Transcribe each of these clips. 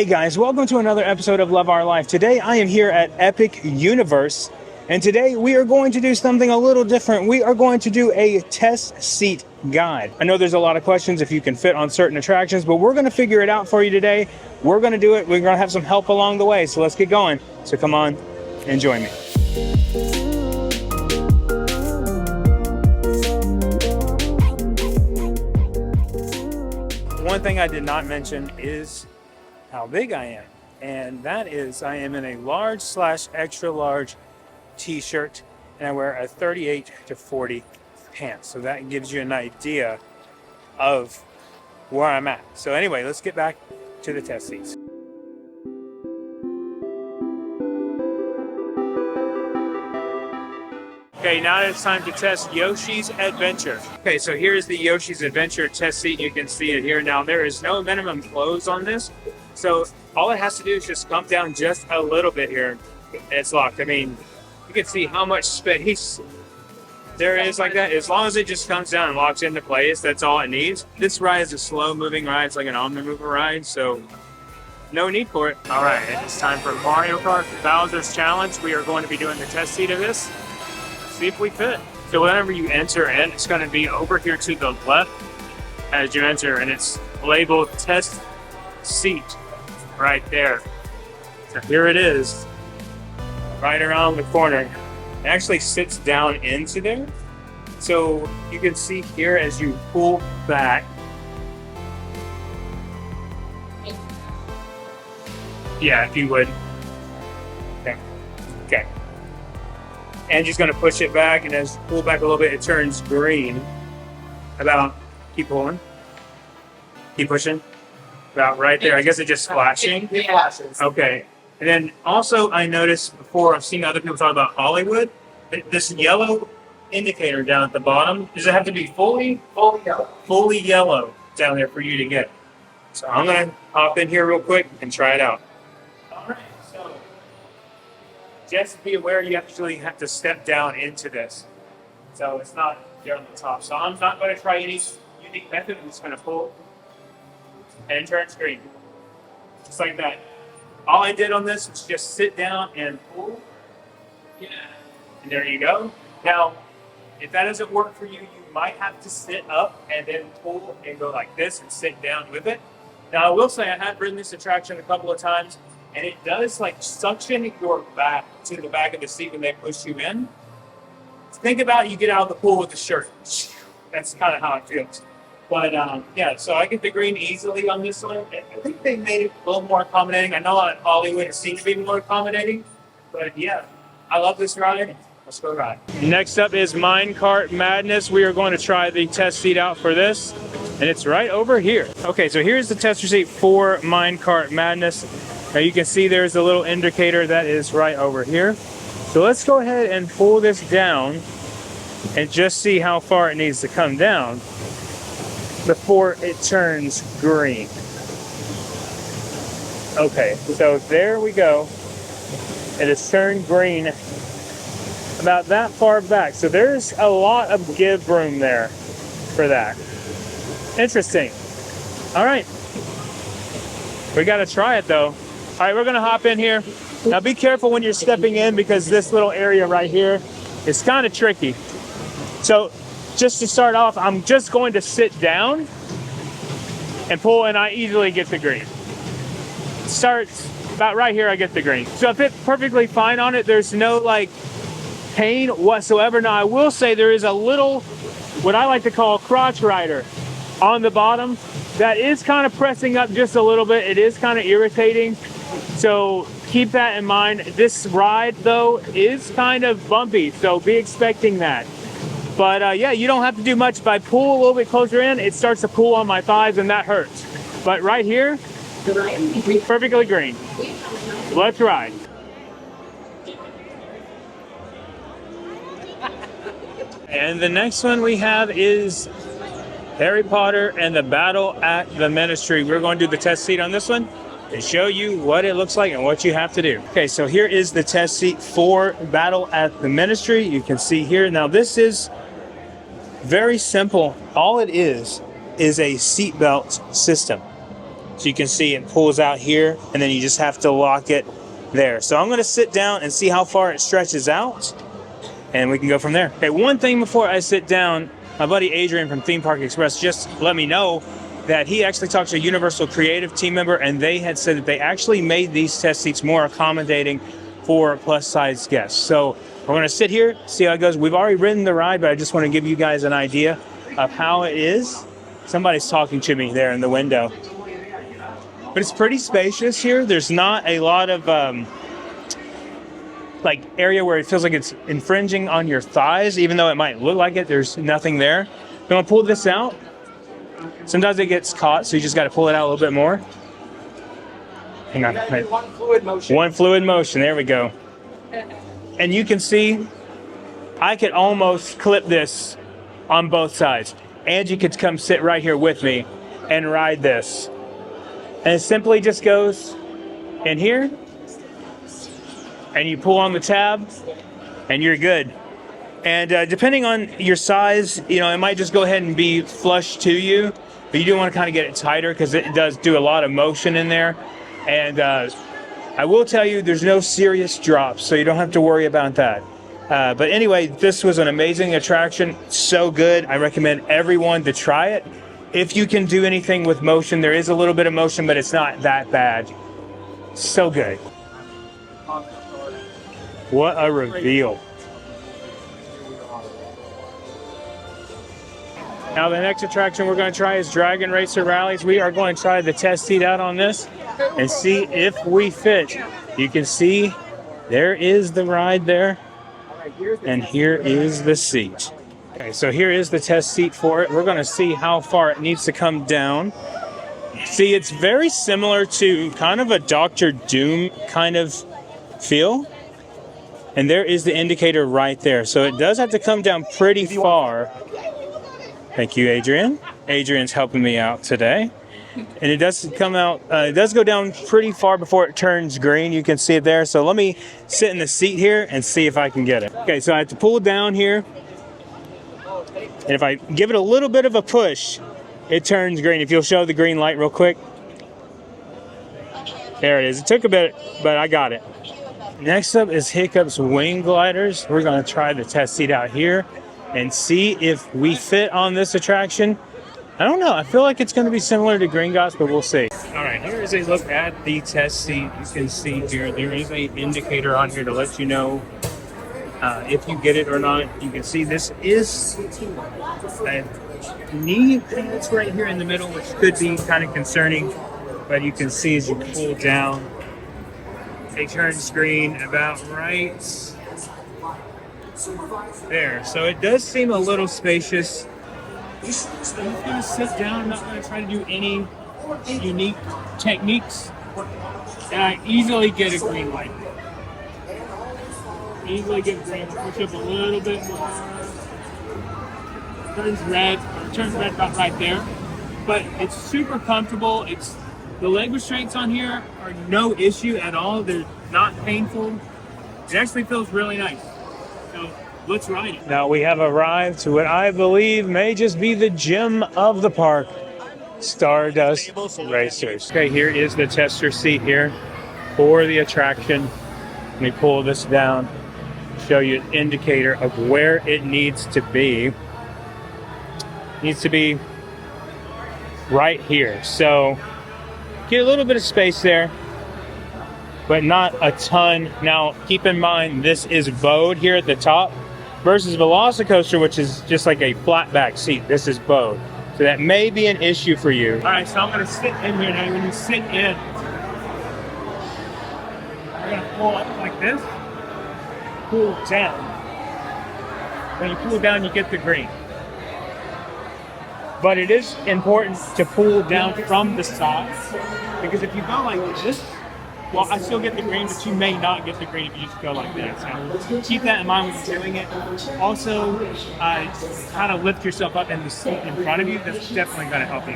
Hey guys, welcome to another episode of Love Our Life. Today I am here at Epic Universe, and today we are going to do something a little different. We are going to do a test seat guide. I know there's a lot of questions if you can fit on certain attractions, but we're going to figure it out for you today. We're going to do it. We're going to have some help along the way, so let's get going. So come on and join me. One thing I did not mention is how big I am, and that is I am in a large / extra large t-shirt, and I wear a 38 to 40 pants, so that gives you an idea of where I'm at. So anyway, let's get back to the test seats. Okay, now it's time to test Yoshi's Adventure. Okay, so here's the Yoshi's Adventure test seat. You can see it here. Now, there is no minimum close on this, so all it has to do is just come down just a little bit here, and it's locked. I mean, you can see how much space there is like that. As long as it just comes down and locks into place, that's all it needs. This ride is a slow-moving ride. It's like an omni-mover ride, so no need for it. All right, it's time for Mario Kart Bowser's Challenge. We are going to be doing the test seat of this. See if we fit. So whenever you enter in, it's going to be over here to the left as you enter, and it's labeled test seat right there. So here it is, right around the corner. It actually sits down into there. So you can see here as you pull back. Yeah, if you would. Okay. And just going to push it back, and as you pull back a little bit, it turns green. Keep pulling. Keep pushing. About right there. I guess it's just flashing. Okay. And then also I noticed before, I've seen other people talk about Hollywood, this yellow indicator down at the bottom, does it have to be fully yellow down there for you to get? So I'm going to hop in here real quick and try it out. All right. So just be aware you actually have to step down into this. So it's not there on the top. So I'm not going to try any unique method. I'm just going to pull and turn green. Just like that. All I did on this was just sit down and pull. Yeah. And there you go. Now, if that doesn't work for you, you might have to sit up and then pull and go like this and sit down with it. Now, I will say I have ridden this attraction a couple of times, and it does like suction your back to the back of the seat when they push you in. Think about you get out of the pool with the shirt. That's kind of how it feels. But yeah, so I get the green easily on this one. I think they made it a little more accommodating. I know on Hollywood it seems to be more accommodating, but yeah, I love this ride. Let's go ride. Next up is Minecart Madness. We are going to try the test seat out for this, and it's right over here. Okay, so here's the tester seat for Minecart Madness. Now you can see there's a little indicator that is right over here. So let's go ahead and pull this down and just see how far it needs to come down before it turns green. Okay, so there we go. It has turned green about that far back. So there's a lot of give room there for that. Interesting. All right. We got to try it though. All right, we're going to hop in here. Now be careful when you're stepping in, because this little area right here is kind of tricky. So just to start off, I'm just going to sit down and pull, and I easily get the green. Starts about right here, I get the green. So I fit perfectly fine on it. There's no like pain whatsoever. Now I will say there is a little, what I like to call crotch rider on the bottom that is kind of pressing up just a little bit. It is kind of irritating. So keep that in mind. This ride though is kind of bumpy, so be expecting that. But yeah, you don't have to do much. If I pull a little bit closer in, it starts to pull on my thighs, and that hurts. But right here, perfectly green. Let's ride. And the next one we have is Harry Potter and the Battle at the Ministry. We're going to do the test seat on this one and show you what it looks like and what you have to do. Okay, so here is the test seat for Battle at the Ministry. You can see here. Now this is very simple. All it is a seatbelt system. So you can see it pulls out here, and then you just have to lock it there. So I'm going to sit down and see how far it stretches out, and we can go from there. Okay, one thing before I sit down, my buddy Adrian from Theme Park Express just let me know that he actually talked to a Universal Creative team member, and they had said that they actually made these test seats more accommodating for plus-size guests. So we're going to sit here, see how it goes. We've already ridden the ride, but I just want to give you guys an idea of how it is. Somebody's talking to me there in the window. But it's pretty spacious here. There's not a lot of like area where it feels like it's infringing on your thighs, even though it might look like it. There's nothing there. I'm going to pull this out. Sometimes it gets caught, so you just got to pull it out a little bit more. Hang on. One fluid motion. One fluid motion. There we go. And you can see I could almost clip this on both sides. Angie could come sit right here with me and ride this. And it simply just goes in here, and you pull on the tab, and you're good. And depending on your size, you know, it might just go ahead and be flush to you, but you do want to kind of get it tighter because it does do a lot of motion in there. And I will tell you, there's no serious drops, so you don't have to worry about that. But anyway, this was an amazing attraction, so good. I recommend everyone to try it. If you can do anything with motion, there is a little bit of motion, but it's not that bad. So good. What a reveal. Now the next attraction we're going to try is Dragon Racer Rallies. We are going to try the test seat out on this and see if we fit. You can see there is the ride there, and here is the seat. Okay, so here is the test seat for it. We're going to see how far it needs to come down. See, it's very similar to kind of a Dr. Doom kind of feel. And there is the indicator right there. So it does have to come down pretty far. Thank you, Adrian. Adrian's helping me out today. And it does come out, it does go down pretty far before it turns green. You can see it there. So let me sit in the seat here and see if I can get it. Okay, so I have to pull it down here. And if I give it a little bit of a push, it turns green. If you'll show the green light real quick. There it is. It took a bit, but I got it. Next up is Hiccup's wing gliders. We're going to try the test seat out here and see if we fit on this attraction. I don't know. I feel like it's going to be similar to Gringotts, but we'll see. All right, here is a look at the test seat. You can see here, there is an indicator on here to let you know if you get it or not. You can see this is a knee that's right here in the middle, which could be kind of concerning, but you can see as you pull down, it turns green about right there. So it does seem a little spacious. I'm just going to sit down. I'm not going to try to do any unique techniques. And I easily get a green light. Easily get green. Push up a little bit more. Turns red. Turns red about right there. But it's super comfortable. The leg restraints on here are no issue at all. They're not painful. It actually feels really nice. So let's ride it. Now we have arrived to what I believe may just be the gem of the park, Stardust Racers. Okay, here is the tester seat here for the attraction. Let me pull this down, show you an indicator of where it needs to be. It needs to be right here. So get a little bit of space there, but not a ton. Now, keep in mind, this is bowed here at the top versus Velocicoaster, which is just like a flat back seat. This is bowed. So that may be an issue for you. All right, so I'm gonna sit in here now. When you sit in, you're gonna pull up like this, pull down. When you pull down, you get the green. But it is important to pull down from the side, because if you go like this, well, I still get the green, but you may not get the green if you just go like that. So keep that in mind when you're doing it. Also, kind of lift yourself up in the seat in front of you. That's definitely going to help you.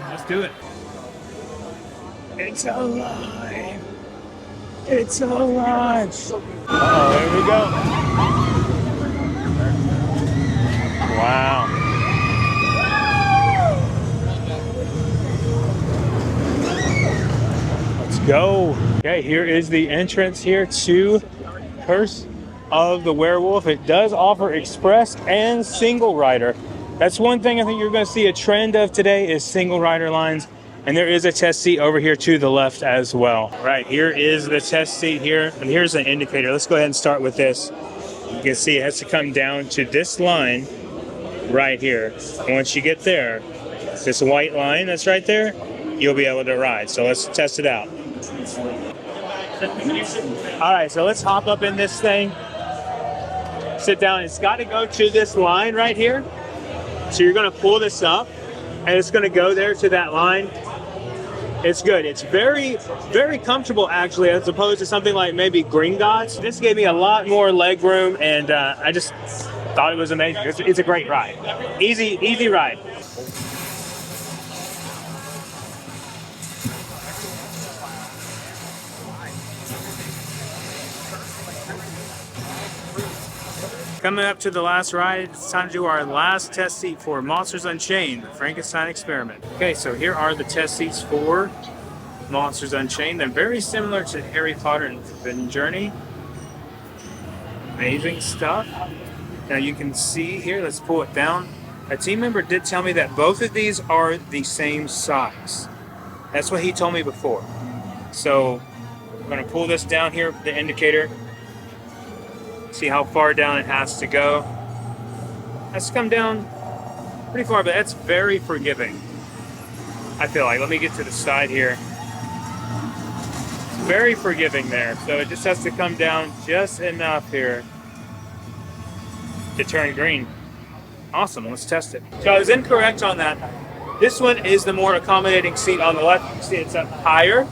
Let's do it. It's alive. It's alive. Uh-oh, there we go. Wow. go. Okay, here is the entrance here to Curse of the Werewolf. It does offer express and single rider. That's one thing I think you're going to see a trend of today is single rider lines. And there is a test seat over here to the left as well. Right, here is the test seat here. And here's an indicator. Let's go ahead and start with this. You can see it has to come down to this line right here. And once you get there, this white line that's right there, you'll be able to ride. So let's test it out. All right, so let's hop up in this thing. Sit down. It's got to go to this line right here. So you're going to pull this up, and it's going to go there to that line. It's good. It's very, very comfortable, actually, as opposed to something like maybe Green Dots. This gave me a lot more leg room, and I just thought it was amazing. It's a great ride. Easy ride. Coming up to the last ride, it's time to do our last test seat for Monsters Unchained, the Frankenstein Experiment. Okay, so here are the test seats for Monsters Unchained. They're very similar to Harry Potter and Forbidden Journey. Amazing stuff. Now you can see here, let's pull it down. A team member did tell me that both of these are the same size. That's what he told me before. So I'm gonna pull this down here, the indicator. See how far down it has to go. Has to come down pretty far, but that's very forgiving. I feel like, let me get to the side here. It's very forgiving there. So it just has to come down just enough here to turn green. Awesome, let's test it. So I was incorrect on that. This one is the more accommodating seat on the left. You can see it's up higher.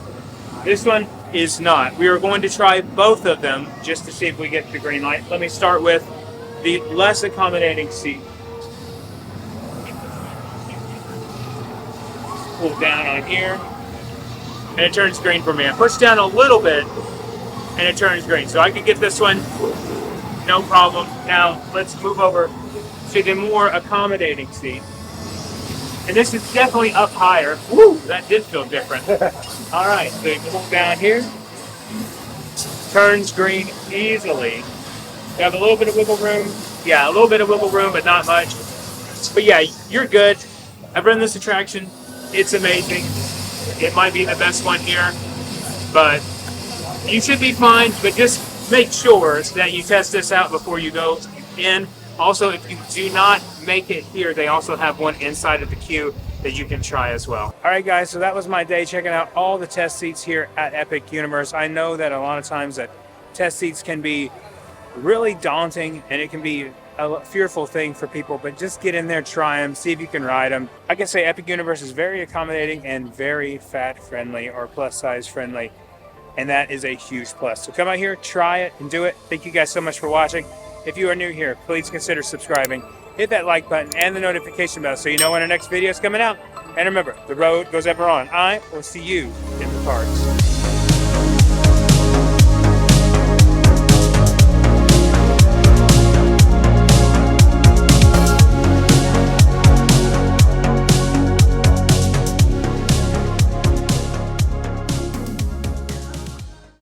This one is not. We are going to try both of them just to see if we get the green light. Let me start with the less accommodating seat. Pull down on here, and it turns green for me. I push down a little bit, and it turns green. So I can get this one, no problem. Now let's move over to the more accommodating seat. And this is definitely up higher. Woo, that did feel different. All right, so you pull down here. Turns green easily. You have a little bit of wiggle room. Yeah, a little bit of wiggle room, but not much. But yeah, you're good. I've run this attraction. It's amazing. It might be the best one here, but you should be fine. But just make sure that you test this out before you go in. Also, if you do not make it here, they also have one inside of the queue that you can try as well. All right, guys, so that was my day checking out all the test seats here at Epic Universe. I know that a lot of times that test seats can be really daunting and it can be a fearful thing for people, but just get in there, try them, see if you can ride them. I can say Epic Universe is very accommodating and very fat friendly or plus size friendly, and that is a huge plus. So come out here, try it, and do it. Thank you guys so much for watching. If you are new here, please consider subscribing. Hit that like button and the notification bell so you know when our next video is coming out. And remember, the road goes ever on. I will see you in the parks.